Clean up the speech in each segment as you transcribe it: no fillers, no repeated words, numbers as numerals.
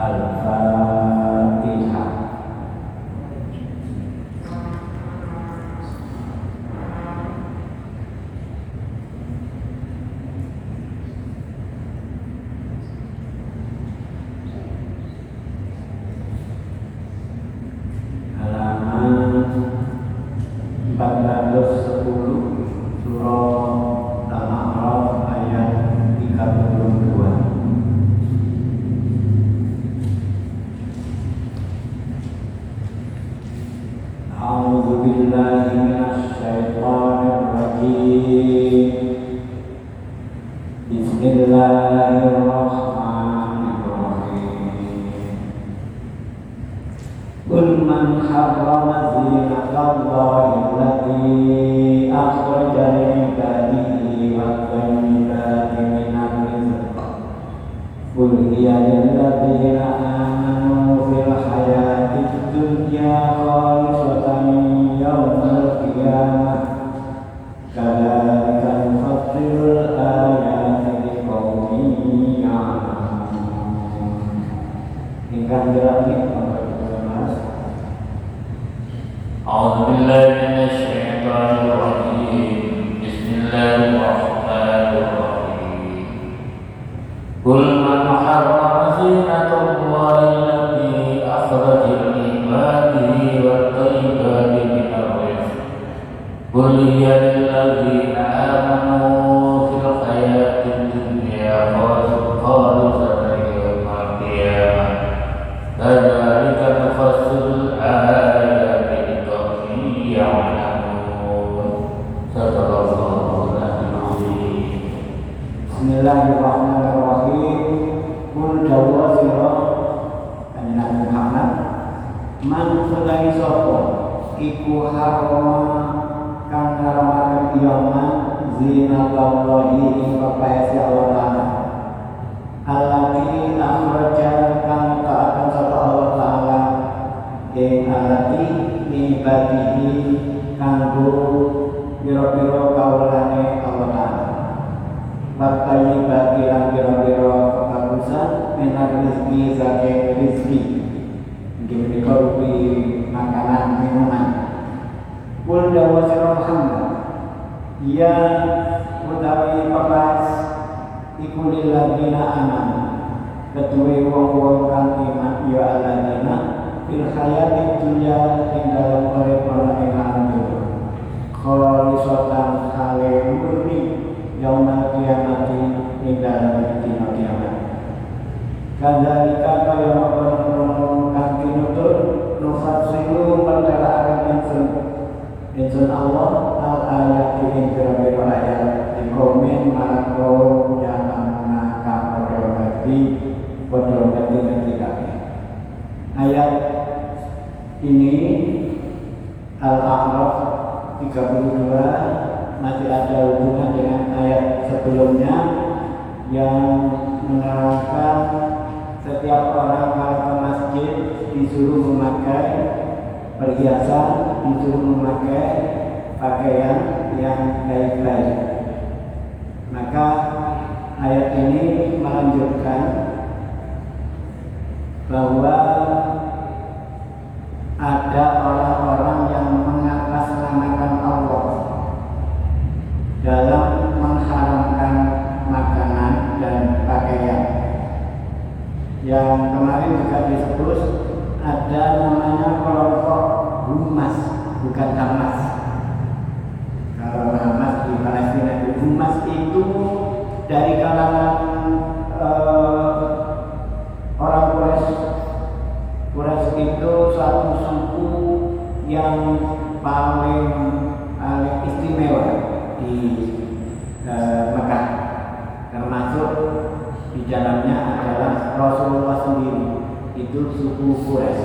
Al-Fatihah. Halaman 410 surah Al-A'raf ayat 32. A'udzu billahi minasy syaithanir rajim. Bismillahirrahmanirrahim. Qul man harrama zinatallahi allati akhraja li ibadihi wat thayyibati minar rizq. Qul hiya lil ladzina amanu fil hayatid dunya khalisatan yaumal qiyamah. Kadzalika nufassilul ayati liqaumin ya'lamun. Ingkang dirahmati أعوذ بالله من الشيطان الرجيم بسم الله الرحمن الرحيم قل من حرم زينة الله التي أخرج لعباده والطيبات من الرزق قل هي للذين آمنوا في الحياة الدنيا خالصة يوم القيامة كذلك نفصل الآيات Bismillahirrahmanirrahim. Qul dawa sira Nabi Muhammad man utawi sapa iku harama kang ngaramaken iyama zinatallahi ing pepaese Allah Ta'ala allati akhraja kang ta'akan sapa Allah Ta'ala ing allati ibadihi kanggo biro-biro kaulane Allah Ta'ala Bakai bagi biro-biro kebagusan minar rizki saking rizki Gimana rupi makanan minuman. Qul dawa sira Muhammad ya utawi pepas iku lil ladzina amanu ketuwe wong-wong kang iman ya alladzina fil hayatid dunya ing dalem urip ana ing alam dunya khalisatan hale murni yaumul qiyamati ing dalem dina kiamat. Kadzalika kaya mengkono kang tinutur nufassilu menteraaken ingsun Allah al ayat ing pira-pira ayat ing komen marang yang menakam padha ngerti kabeh. Ayat ini Al-A'raf 32 masih ada hubungan dengan ayat sebelumnya yang menerangkan setiap orang kalau ke masjid disuruh memakai perhiasan, disuruh memakai pakaian yang baik-baik. Maka ayat ini melanjutkan bahwa ada orang-orang yang mengatasnamakan Allah dalam mengharamkan makanan dan pakaian. Yang kemarin juga disebut ada namanya kelompok Humas, bukan Hamas. Kalau Hamas di Palestina itu Humas itu dari kalangan orang Quraisy. Quraisy itu suatu suku yang paling istimewa di Mekah, termasuk di dalamnya adalah Rasulullah sendiri, itu suku Quraisy.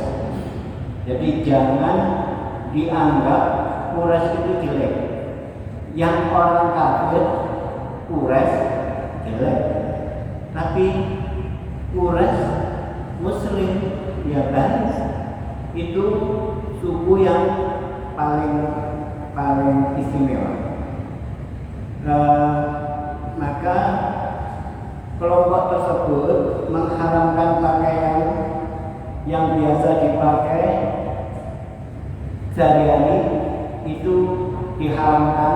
Jadi jangan dianggap Quraisy itu jelek. Yang orang kafir Quraisy jelek, tapi Quraisy Muslim ya baik. Itu suku yang paling istimewa. Maka kelompok tersebut mengharamkan pakaian dipakai sehari-hari itu diharamkan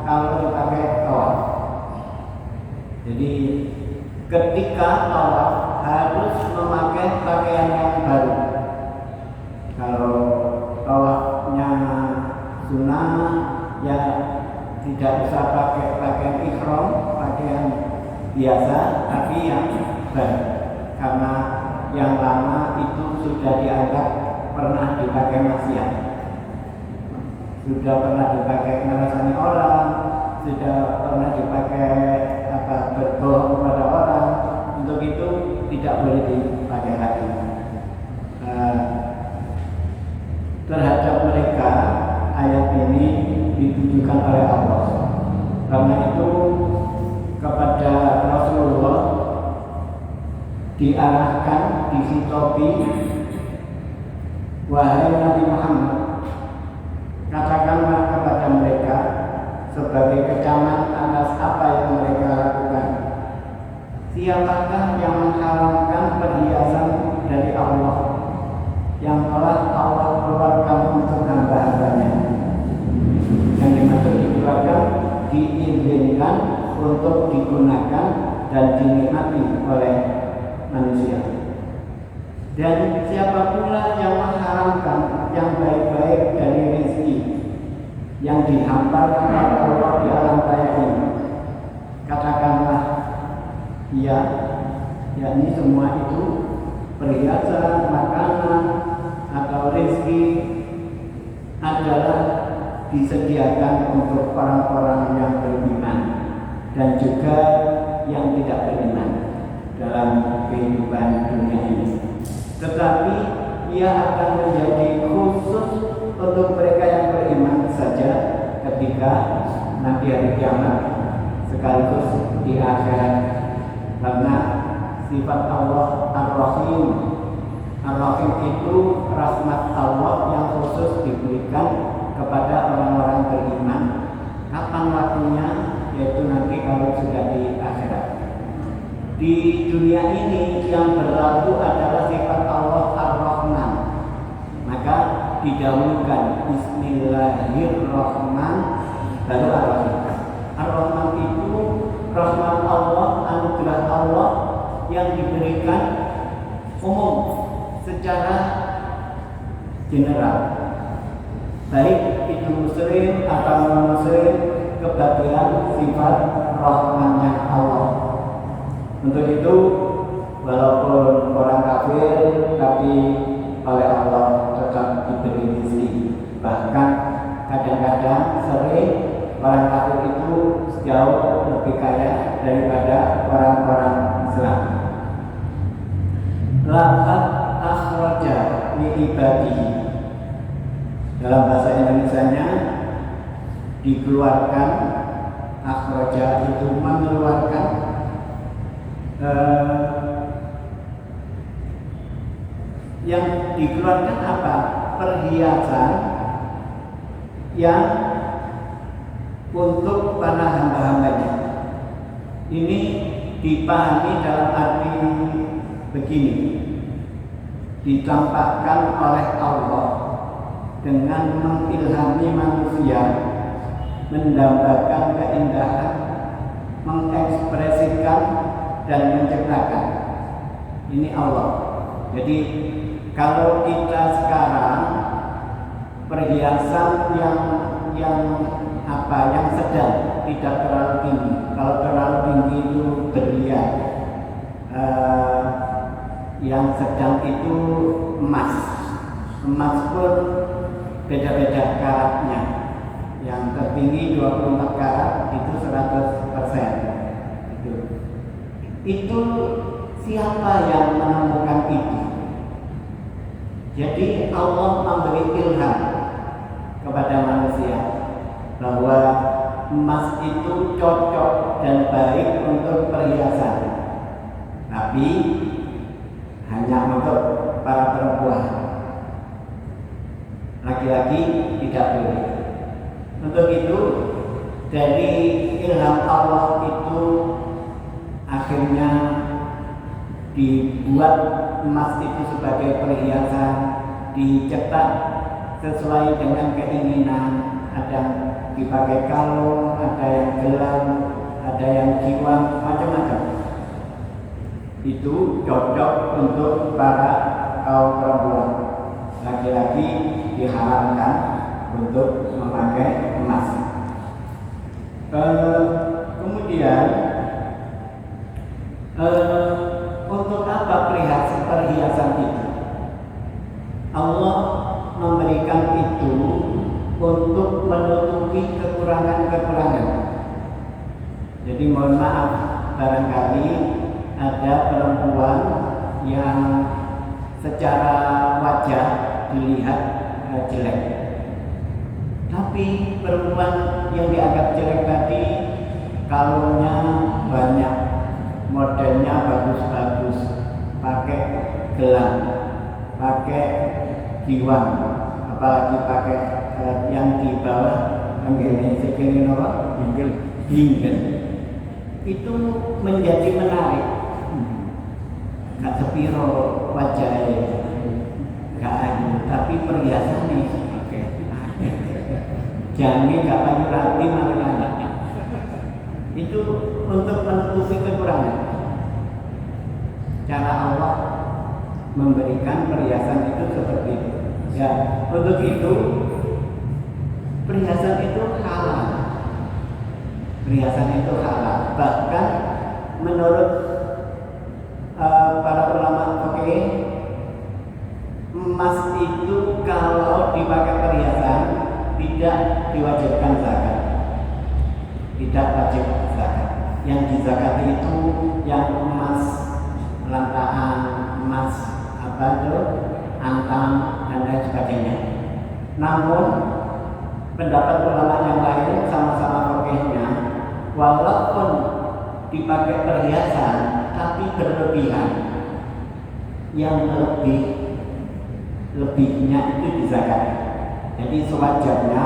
kalau dipakai tawaf. Jadi ketika tawaf harus memakai pakaian yang baru. Kalau tawafnya sunnah ya tidak usah pakai pakaian ihram, pakaian biasa tapi yang baru, karena yang lama itu sudah dianggap pernah dipakai maksiat, sudah pernah dipakai ngerasani orang, sudah pernah dipakai berbohong kepada orang. Untuk itu tidak boleh dipakai lagi. Terhadap mereka ayat ini ditujukan oleh Allah. Karena itu kepada Rasulullah diarahkan, disitopi, wahai Nabi Muhammad, katakanlah kepada mereka sebagai kecaman atas apa yang mereka lakukan. Siapakah yang mengharamkan perhiasan dari Allah yang telah Allah keluarkan untuk hamba-hambanya? Yang dimaksud dikeluarkan, diizinkan untuk digunakan dan dinikmati oleh manusia. Dan siapa pula yang mengharamkan yang baik-baik dari rezeki yang dihamparkan oleh Allah di alam raya ini? Katakanlah, ya, yakni semua itu perhiasan, makanan atau rezeki adalah disediakan untuk orang-orang yang beriman dan juga yang tidak beriman dalam kehidupan dunia ini. Tetapi ia akan menjadi khusus untuk mereka yang beriman saja ketika nanti hari kiamat, sekaligus di akhirat, karena sifat Allah Ar-Rahim. Ar-Rahim itu rahmat Allah yang khusus diberikan kepada orang-orang beriman. Kapan waktunya? Yaitu nanti kalau sudah di akhirat. Di dunia ini yang berlaku adalah sifat Allah Ar-Rahman, maka didahulukan Bismillahirrahmanirrahim baru Ar-Rahim. Ar-Rahman itu rahmat Allah, anugerah Allah yang diberikan umum secara general, baik itu muslim atau non-muslim, kebahagiaan sifat rahmannya Allah. Untuk itu walaupun orang kafir tapi oleh Allah tetap diberi rezeki. Bahkan kadang-kadang sering orang kafir itu jauh lebih kaya daripada orang-orang Islam. Laqad akhraja li ibadihi, dalam bahasa Indonesianya dikeluarkan. Akhraja itu mengeluarkan, yang dikeluarkan apa? Perhiasan yang untuk para hamba-hambanya. Ini dipahami dalam arti begini: ditampakkan oleh Allah dengan mengilhami manusia, mendambakan keindahan, mengekspresikan dan menciptakan. Ini Allah. Jadi kalau kita sekarang perhiasan yang sedang, tidak terlalu tinggi. Kalau terlalu tinggi itu berlian. Yang sedang itu emas. Emas pun beda-beda karatnya. Yang tertinggi 24 karat itu 100%. Itu siapa yang menemukan itu? Jadi Allah memberi ilham kepada manusia bahwa emas itu cocok dan baik untuk perhiasan, tapi hanya untuk para perempuan. Laki-laki tidak boleh. Untuk itu dari ilham Allah itu akhirnya dibuat emas itu sebagai perhiasan dicetak sesuai dengan keinginan. Ada yang dipakai kalung, ada yang gelang, ada yang giwang, macam-macam. Itu cocok untuk para kaum perempuan. Laki-laki diharamkan untuk memakai emas. Kemudian untuk apa perhiasan itu? Allah memberikan itu untuk menutupi kekurangan-kekurangan. Jadi mohon maaf, barangkali ada perempuan yang secara wajah dilihat jelek, tapi perempuan yang dianggap jelek tadi kalungnya banyak, modelnya bagus-bagus, pakai gelang, pakai giwang, apalagi pakai yang di bawah ini segini apa? Bingkel. Itu menjadi menarik. Gak sepiro wajahnya, gak ayu, tapi perhiasannya oke. Jangan gak ayu rati mana. Itu untuk menutupi kekurangan. Cara Allah memberikan perhiasan itu seperti itu. Ya, untuk itu perhiasan itu halal. Perhiasan itu halal. Bahkan menurut para ulama fikih, emas itu kalau dipakai perhiasan tidak diwajibkan zakat. Tidak wajib zakat. Yang dizakati itu yang emas lantaan, emas apa itu, antam dan lain sebagainya. Namun pendapat ulama yang lain sama-sama fikihnya, walaupun dipakai perhiasan tapi berlebihan, yang lebihnya itu dizakati. Jadi sewajarnya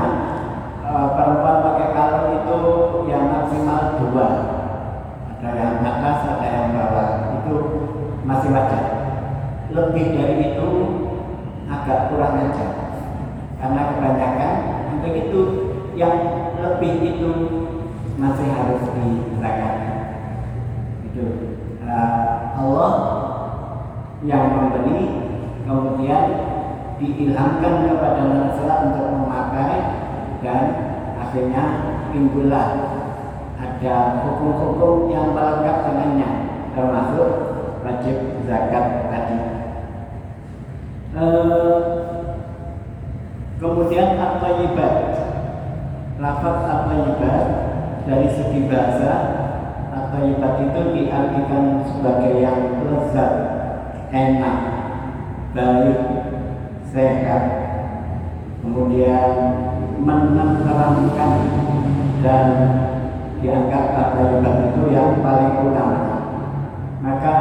perempuan pakai kalung itu yang maksimal 2, ada yang atas, ada yang bawah, itu masih wajar. Lebih dari itu agak kurang ajar, karena kebanyakan untuk itu yang lebih itu masih harus dizakati. Itu Allah yang memberi, kemudian diilhamkan kepada manusia untuk memakai, dan akhirnya timbullah ada hukum-hukum yang melengkap dengannya, termasuk wajib zakat tadi. Kemudian at-thayyibat, lafaz at-thayyibat dari segi bahasa, at-thayyibat itu diartikan sebagai yang lezat, enak, baik, sehat, kemudian menenteramkan, dan dianggap at-thayyibat itu yang paling utama. Maka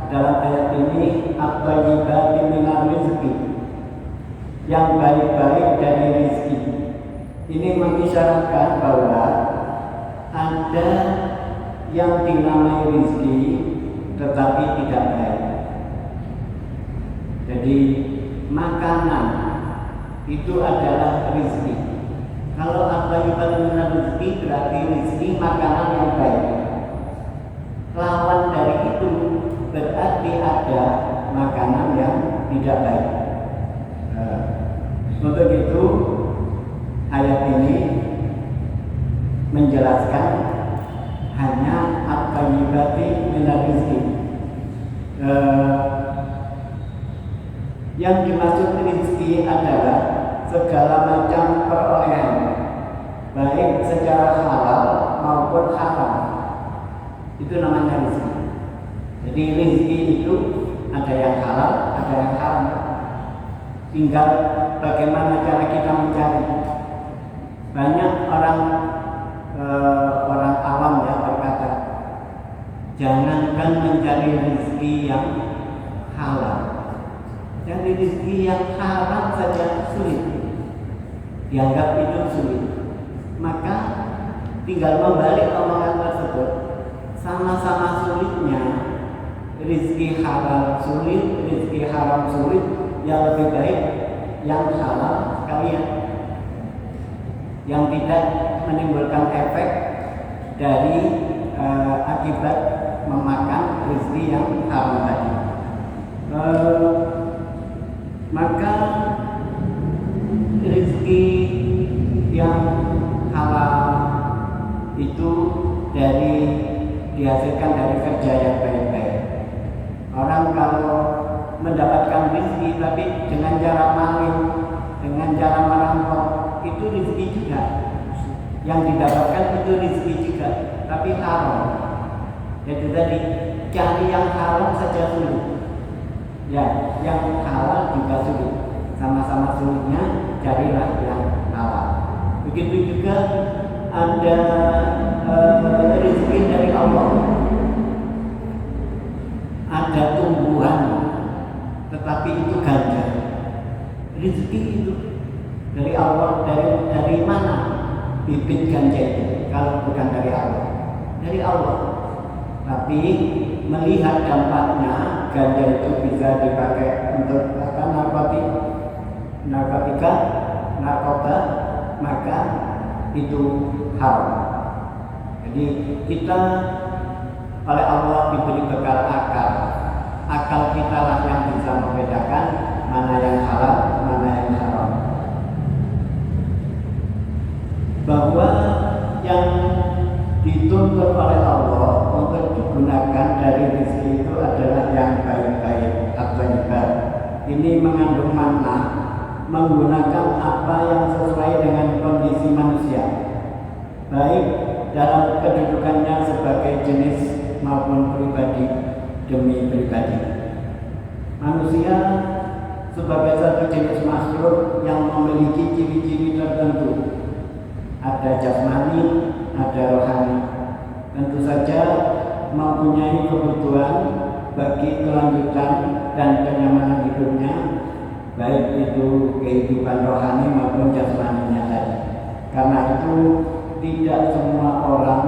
dalam ayat ini at-thayyibat minar rizki, yang baik-baik dari rizki, ini mengisyaratkan bahwa ada yang dinamai rizki tetapi tidak baik. Jadi makanan itu adalah rizki. Kalau at-thayyibat minar rizki berarti rizki makanan yang baik. Lawan dari itu berarti ada makanan yang tidak baik. Untuk itu ayat ini menjelaskan hanya at-thayyibati minar rizki. Yang dimaksud rizki adalah segala macam perolehan, baik secara halal maupun haram. Itu namanya rizki. Jadi rizki itu ada yang halal, ada yang haram. Tinggal bagaimana cara kita mencari. Banyak orang awam ya berkata, jangankan mencari rizki yang halal, cari rizki yang haram saja sulit, dianggap itu sulit. Maka tinggal membalik omongan tersebut, sama-sama sulitnya, rizki halal sulit, rizki haram sulit, yang lebih baik yang halal sekalian, yang tidak menimbulkan efek dari akibat memakan rezeki yang haram tadi. Maka rezeki yang halal itu dihasilkan dari kerja yang baik-baik. Orang kalau mendapatkan rezeki tapi dengan cara maling, dengan cara merampok, itu rezeki juga. Yang didapatkan itu rezeki juga, tapi haram. Jadi tadi cari yang halal saja sulit. Ya, yang halal juga sulit. Sama-sama sulitnya carilah yang halal. Begitu juga ada rezeki dari Allah. Ada tumbuhan, tetapi itu ganja. Rezeki itu dari Allah, dari mana bibit ganja itu? Kalau bukan dari Allah, dari Allah. Tapi melihat dampaknya, ganja itu bisa dipakai untuk narkoba, maka itu haram. Jadi kita oleh Allah diberi bekal akal kita lah yang bisa membedakan mana yang halal, mana yang haram. Bahwa yang dituntut oleh Allah untuk digunakan dari rezeki itu adalah yang baik-baik atau ibadah. Ini mengandung makna menggunakan apa yang sesuai dengan kondisi manusia, baik dalam kedudukannya sebagai jenis maupun pribadi demi pribadi. Manusia sebagai satu jenis makhluk yang memiliki ciri-ciri tertentu. Ada jasmani, ada rohani. Tentu saja mempunyai kebutuhan bagi kelanjutan dan kenyamanan hidupnya, baik itu kehidupan rohani maupun jasmaninya tadi. Karena itu tidak semua orang,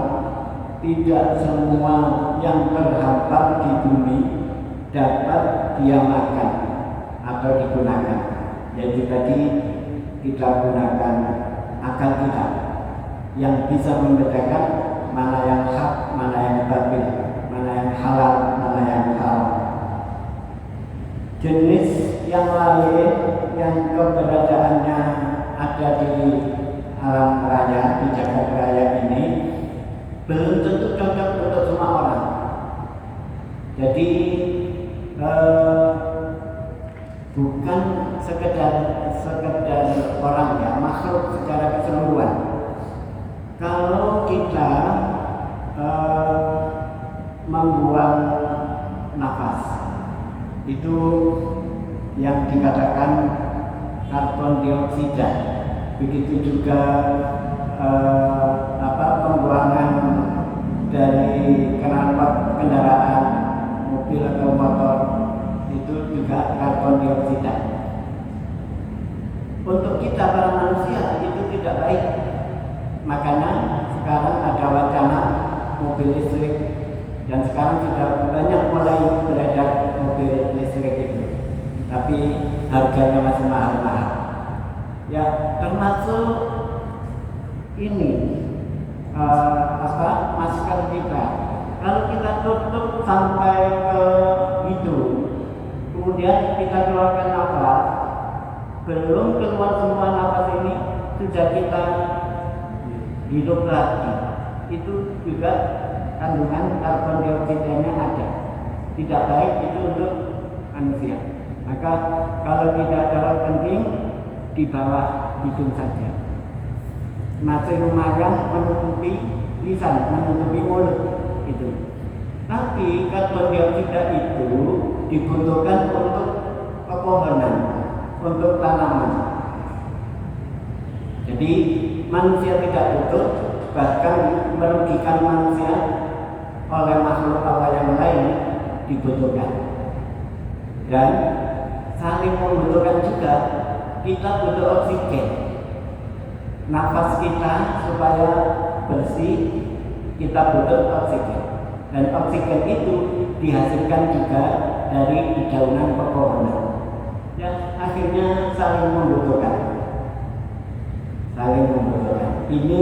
tidak semua yang terhampar di bumi dapat dia makan atau digunakan. Jadi tadi kita gunakan akal kita yang bisa membedakan mana yang hak, mana yang batil, mana yang halal, mana yang haram. Jenis yang lain yang keberadaannya ada di alam raya, di jagat raya ini belum tentu cocok untuk semua orang. Jadi bukan sekedar orang ya, makhluk secara keseluruhan. Kalau kita membuang nafas, itu yang dikatakan karbon dioksida. Begitu juga pembuangan dari knalpot kendaraan, mobil atau motor, itu juga karbon dioksida. Untuk kita para manusia itu tidak baik. Makanya sekarang ada wacana mobil listrik, dan sekarang sudah banyak mulai beredar mobil listrik itu. Tapi harganya masih mahal-mahal. Ya, termasuk ini masker kita. Kalau kita tutup sampai ke hidung, kemudian kita keluarkan nafas, belum keluar semua nafas ini sudah kita hidup lagi. Itu juga kandungan karbon dioksidanya ada. Tidak baik itu untuk manusia. Maka kalau tidak ada penting, di bawah hidung saja. Masih lumayan menutupi lisan, menutupi mulut itu. Tapi karbon dioksida itu dibutuhkan untuk pepohonan, untuk tanaman. Jadi manusia tidak butuh, bahkan merugikan manusia oleh makhluk Allah yang lain dibutuhkan. Dan saling membutuhkan juga. Kita butuh oksigen. Nafas kita supaya bersih, kita butuh oksigen. Dan oksigen itu dihasilkan juga dari dedaunan pepohonan. Ya, akhirnya saling membutuhkan. Saling membutuhkan. Ini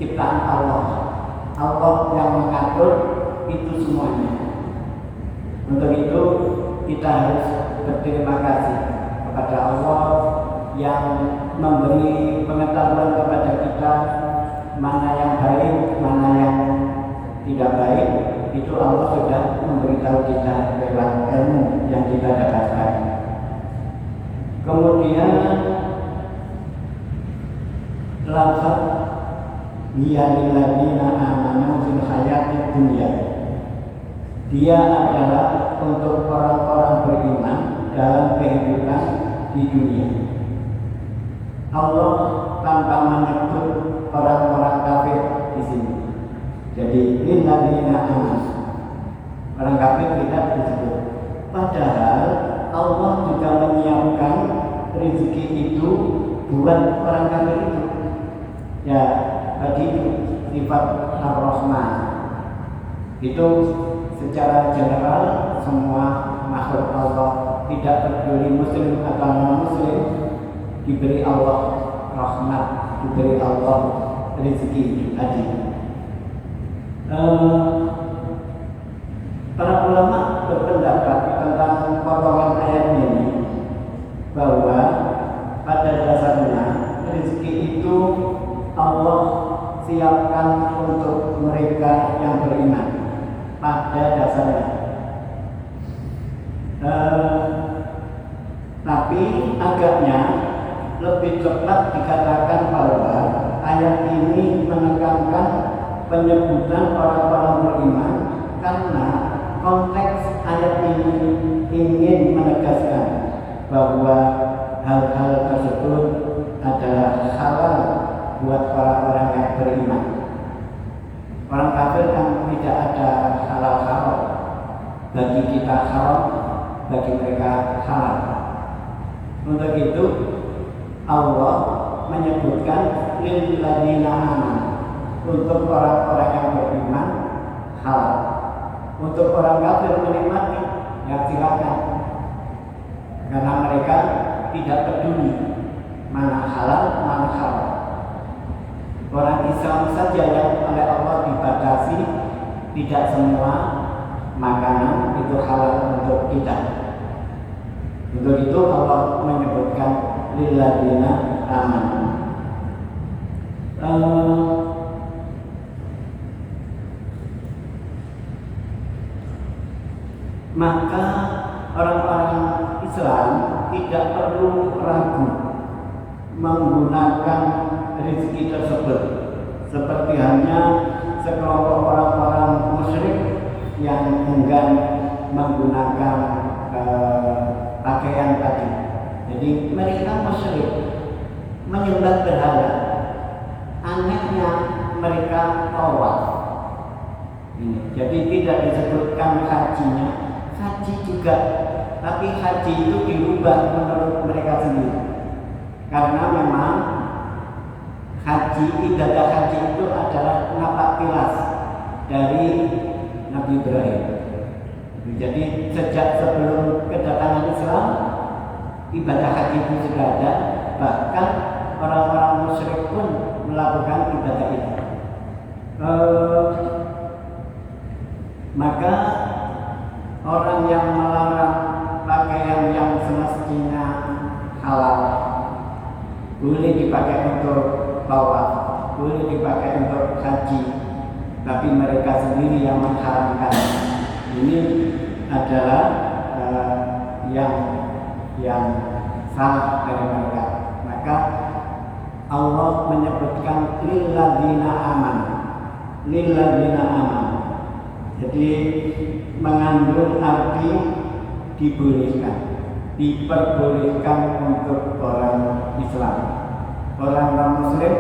ciptaan Allah. Allah yang mengatur itu semuanya. Untuk itu kita harus berterima kasih kepada Allah yang memberi pengetahuan kepada kita mana yang baik, mana yang tidak baik. Itu Allah sudah memberitahu kita lewat ilmu yang kita dapatkan. Kemudian lafaz lilladzina amanu fil hayatid dunya. Dia adalah untuk orang-orang beriman dalam kehidupan di dunia. Allah tanpa menyebut orang-orang kafir di sini. Jadi lilladzina amanu. Orang kafir tidak disebut. Padahal Allah juga menyiapkan rezeki itu buat orang kafir itu. Ya, tadi sifat Ar-Rahman itu secara general semua makhluk Allah, tidak peduli muslim atau non muslim, diberi Allah rahmat, diberi Allah rezeki tadi. Para ulama berpendapat tentang potongan ayat ini bahwa pada dasarnya rezeki itu Allah siapkan untuk mereka yang beriman pada dasarnya. Tapi agaknya lebih tepat dikatakan bahwa ayat ini menekankan penyebutan orang-orang beriman karena konteks ayat ini ingin menegaskan bahwa hal-hal tersebut adalah halal buat orang-orang yang beriman. Orang kafir kan tidak ada halal haram. Bagi kita haram, bagi mereka halal. Untuk itu Allah menyebutkan lilladzina amanu, untuk orang-orang yang beriman halal. Untuk orang kafir menikmati, ya silakan. Karena mereka tidak peduli mana halal, mana haram. Orang Islam saja yang oleh Allah dibatasi, tidak semua makanan itu halal untuk kita. Untuk itu Allah menyebutkan lilladzina amanu. Maka orang-orang Islam tidak perlu ragu menggunakan rezeki tersebut, seperti hanya sekelompok orang-orang musyrik yang enggan menggunakan pakaian tadi. Jadi mereka musyrik, menyembah berhala. Anehnya mereka tawaf. Jadi tidak disebutkan hajinya, haji juga, tapi haji itu dirubah menurut mereka sendiri. Karena memang haji, ibadah haji itu adalah napak tilas dari Nabi Ibrahim. Jadi sejak sebelum kedatangan Islam, ibadah haji itu sudah ada. Bahkan orang-orang musyrik pun melakukan ibadah itu. Maka orang yang melarang pakaian yang semestinya halal boleh dipakai untuk tawaf, boleh dipakai untuk haji, tapi mereka sendiri yang mengharamkan. Ini adalah yang salah dari mereka. Maka Allah menyebutkan lilladzina amanu, lilladzina amanu. Jadi mengandung arti dibolehkan, diperbolehkan untuk orang Islam. Orang non-Muslim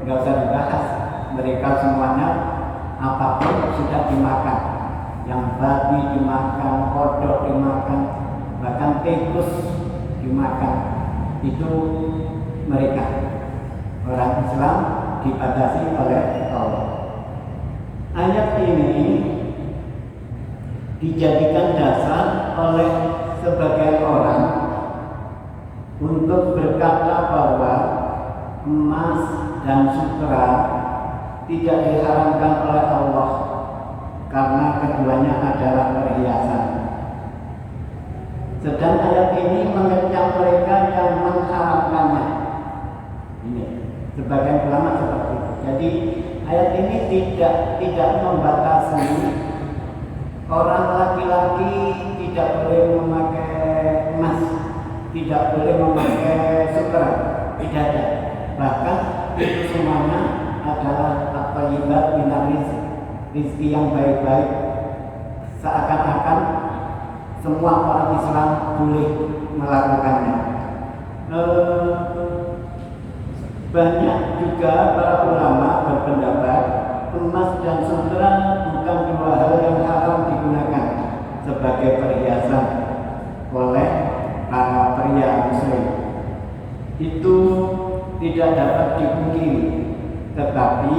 nggak usah dibahas, mereka semuanya apapun sudah dimakan. Yang babi dimakan, kodok dimakan, bahkan tikus dimakan. Itu mereka. Orang Islam dibatasi oleh Allah. Ayat ini dijadikan dasar oleh sebagian orang untuk berkata bahwa emas dan sutra tidak diharamkan oleh Allah karena keduanya adalah perhiasan. Sedang ayat ini mengecam mereka yang mengharamkannya. Ini sebagian ulama seperti itu. Jadi ayat ini tidak membatasi orang laki-laki tidak boleh memakai emas, tidak boleh memakai sutra, tidak ada. Bahkan itu semuanya adalah at-thayyibat minar rizq, rizki yang baik-baik. Seakan-akan semua orang Islam boleh melakukannya. Banyak juga para ulama berpendapat emas dan sutra bukan dua hal yang haram digunakan sebagai perhiasan oleh para pria Muslim. Itu tidak dapat dipungkiri, tetapi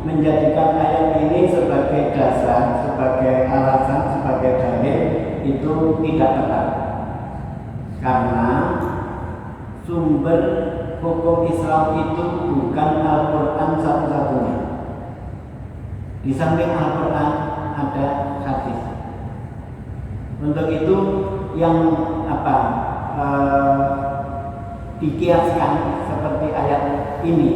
menjadikan ayat ini sebagai dasar, sebagai alasan, sebagai dalil itu tidak tepat, karena sumber hukum Islam itu bukan Al-Quran satu-satunya. Di samping Al-Quran ada hadis. Untuk itu yang dikiaskan seperti ayat ini,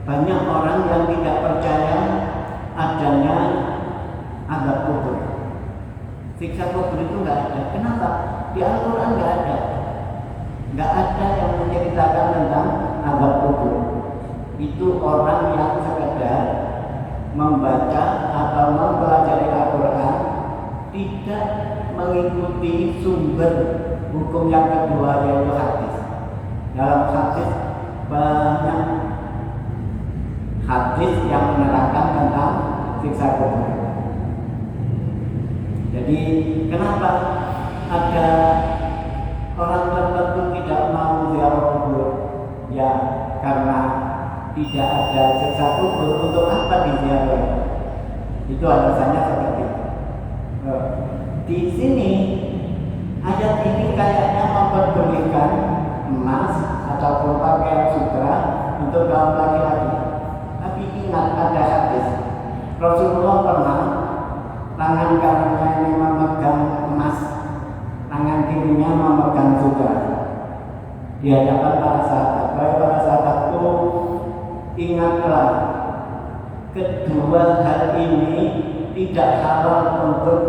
banyak orang yang tidak percaya adanya azab kubur. Siksa kubur itu nggak ada. Kenapa? Di Al-Quran nggak ada. Nggak ada yang menceritakan tentang azab kubur. Itu orang yang sekedar membaca atau mempelajari Al-Quran, tidak mengikuti sumber hukum yang kedua, yaitu hadis. Dalam hadis banyak hadis yang menerangkan tentang siksa kubur. Jadi kenapa ada orang tertentu tidak mau ziarah kubur? Ya karena tidak ada siksa kubur, untuk apa diziarah? Itu alasannya seperti itu. Di sini ayat ini kayaknya memperbolehkan emas ataupun pakaian sutra untuk kaum laki-laki. Tapi ingat, ada hadis Rasulullah pernah tangan kanannya ini memegang emas, tangan kirinya memegang sutra di hadapan para sahabat. Wahai para sahabatku, ingatlah kedua hal ini tidak halal untuk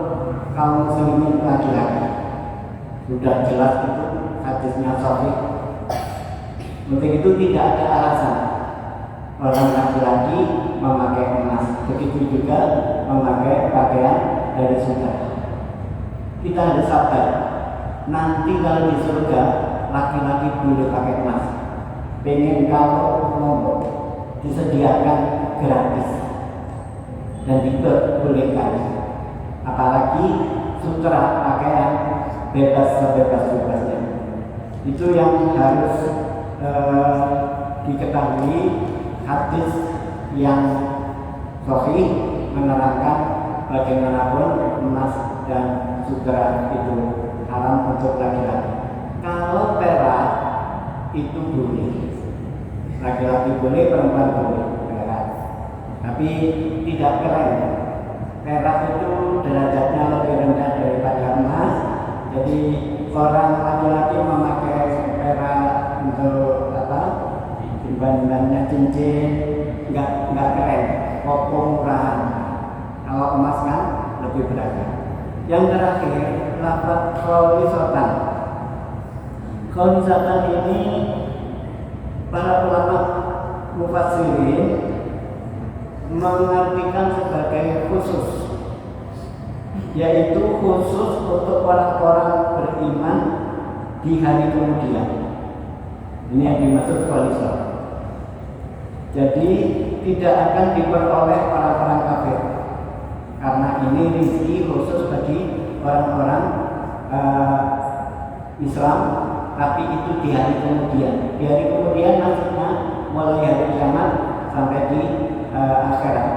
kaum muslimin laki-laki. Sudah jelas itu hadisnya sahih. Untuk itu tidak ada alasan orang laki-laki memakai emas, begitu juga memakai pakaian dari sutra. Kita harus sabar. Nanti kalau di surga laki-laki boleh pakai emas. Pengen kalau mau disediakan gratis dan diperbolehkan. Apalagi sutra pakaian bebas sebebas-bebasnya. Itu yang harus diketahui. Hadis yang sahih menerangkan bagaimanapun emas dan sutra itu haram untuk laki-laki. Kalau perak itu boleh, laki-laki boleh, perempuan boleh perak, tapi tidak keren. Perak itu derajatnya lebih rendah daripada emas. Jadi orang laki-laki memakai perak untuk dibandingkannya cincin nggak keren, koko murahan. Kalau emas kan lebih beragam. Yang terakhir, lafaz kholisatan. Kholisatan ini para ulama mufassirin mengartikan sebagai khusus, yaitu khusus untuk orang-orang beriman di hari kemudian. Ini yang dimaksud kholisah. Jadi tidak akan diperoleh orang-orang kafir, karena ini rezeki khusus bagi orang-orang Islam, tapi itu di hari kemudian. Di hari kemudian maksudnya mulai hari kiamat sampai di akhirat.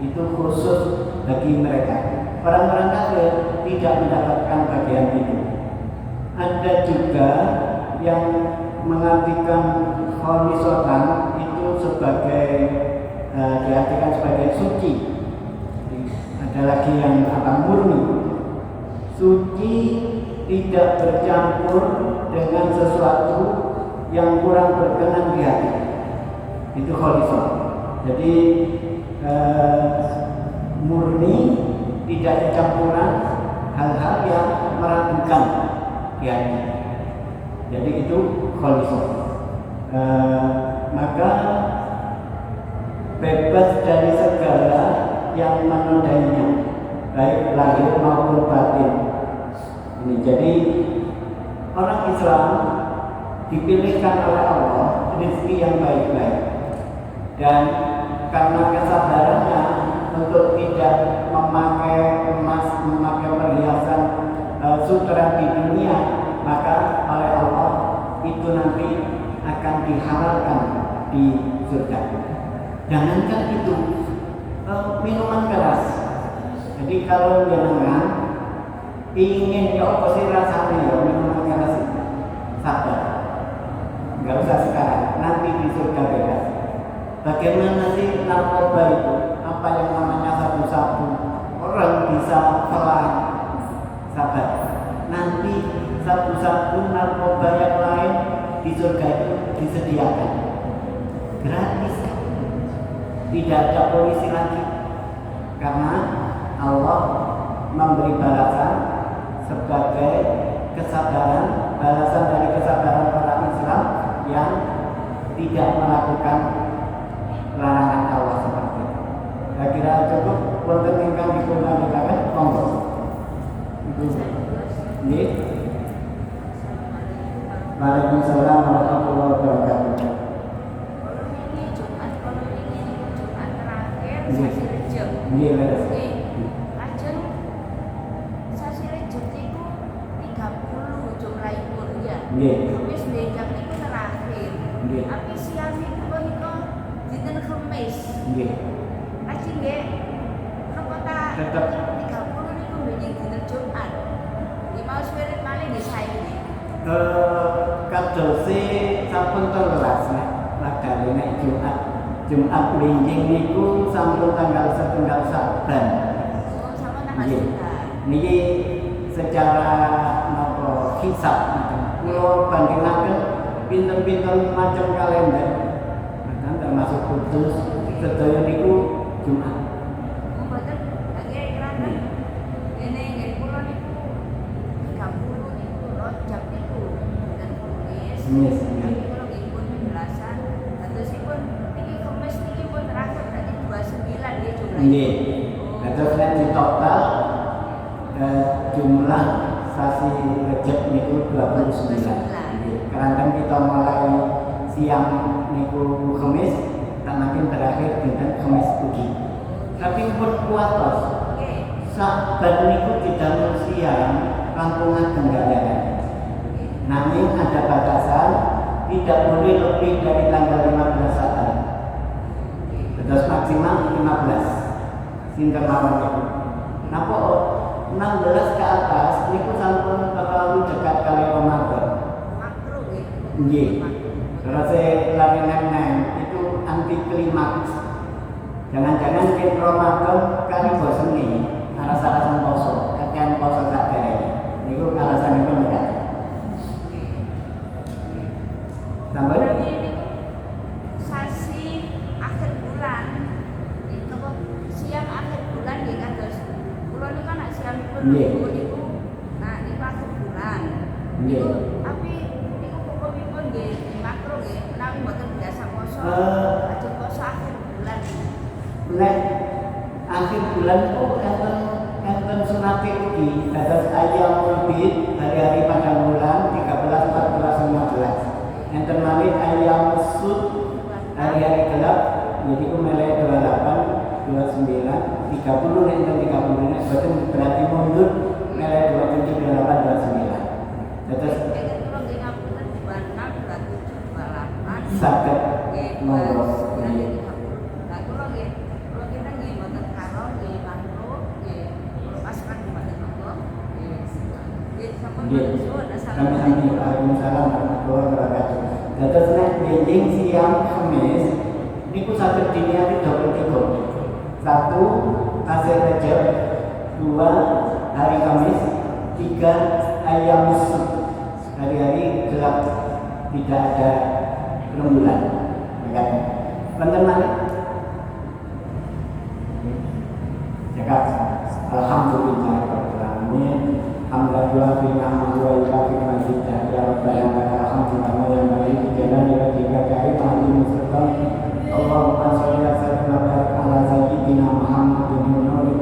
Itu khusus bagi mereka. Orang-orang kafir tidak mendapatkan bagian itu. ada juga yang mengartikan kholisotan itu sebagai diartikan sebagai suci. Ada lagi yang murni. Suci tidak bercampur dengan sesuatu yang kurang berkenan di hati. Itu kholisot. Jadi murni, tidak ada campuran hal-hal yang meragukan di hati. Jadi itu kholisot. Maka bebas dari segala yang menodainya, baik lahir maupun batin. Ini jadi orang Islam dipilihkan oleh Allah rezeki yang baik-baik, dan karena kesabarannya untuk tidak memakai emas, memakai perhiasan sutra di dunia, maka oleh Allah itu nanti akan dihalalkan di surga. Jangankan itu, minuman keras. Jadi kalau jenengan ingin ya apa sih rasanya ya minuman keras itu, sabar, nggak usah sekarang, nanti di surga bebas. Bagaimana sih narkoba itu? Apa yang namanya sabu-sabu? Orang bisa pelan, sabar. Nanti sabu-sabu narkoba yang lain di surga itu disediakan gratis. Tidak ada polisi lagi, karena Allah memberi balasan sebagai kesabaran, balasan dari kesabaran orang Islam yang tidak melakukan larangan Allah seperti itu. Saya kira cukup. Wonten ingkang dipundamekaken monggo. Nggih. Waalaikumsalam warahmatullahi wabarakatuh. Sasi Rejab. Nggih, leres. Lajeng sasi Rejab niku 30 jumlahipun ya. Nggih. Wis ndekap niku terakhir. Nggih. Tapi siamipun menika dinten Kamis. Nggih. Lajeng nggih napa ta Tetep 30 niku benjing dinten Jumat. Iki mau spirit malih nggih sae nggih. Kadose sampun 13 nek wekdal nek Jumat. Jumat benjing niku sampun tanggal 1 Saban. Oh, sama tanggal Nggih. 9. Niki secara napa hisab kula bandingaken pinten-pinten macam kalender. Nah, termasuk kudus sedaya niku Jumat. Oh, mboten. Nggih kerana ngene nggih kula niku 30 niku Rajab niku dan Kamis. Yes. Tapi kula nggih pun penjelasan dadosipun niki Kamis niki pun terakhir berarti 29 nggih jumlahnya. Nggih. Terus nek di total jumlah sasi Rejab niku 29. Nggih. Keranten kita mulai siang niku Kamis, tak makin terakhir dinten Kamis ugi. Tapi pun kuatos. Nggih. Saban niku didamel siang kampungan Tenggalek. Namun ada batasan, tidak boleh lebih dari tanggal 15 Saban. Terus maksimal 15. Sinten mawon niku. Napa 16 ke atas niku sampun terlalu dekat kali Ramadan. Makro nggih. Nggih. Terus lari neng itu anti klimaks. Jangan-jangan ken Ramadan kali bosen nih, alasan poso, kakean poso sak derek. Niku alasanipun enggak. Tambah Ini sasi akhir bulan. Itu kok siang akhir bulan nggih kados. Kula niku anak siamipun Nggih. niku nah niku akhir bulan. Nggih. Niku tapi niku hukumipun nggih makro nggih menawi mboten biasa poso. Aja poso akhir bulan. nek akhir bulan itu enten sunate ugi dados ayam bid hari-hari pada bulan 13, 14, 15. Enten malih ayam sud hari-hari gelap jadi ku melek 28, 29, 30 enten 30 nek boten berarti mundur melek 27, 28, 29. Dados Kula nggih ngapunten 26, 27, 28. saged Nggih, monggo. bulan 30. Nah, kula nggih kita nggih mboten karo nggih makro nggih pasukan Kabupaten Lombok. Nggih sampun Nggih. suwun. Sami-sami. Waalaikumsalam warahmatullahi wabarakatuh. Dados nek benjing siang Kamis niku saged diniati double tiga. Satu Asyir Rajab, dua hari Kamis, tiga ayam musik, hari-hari gelap tidak ada rembulan. Benar mana? Cakap. Alhamdulillah. Alhamdulillah fi ni'mati wa ilahi majidah ya rabbana lakal hamdu kama yanbaghi li jalali wajhika ka'imati muslimin. Allahumma shalli wa sallim wa barik ala sayyidina Muhammadin nuril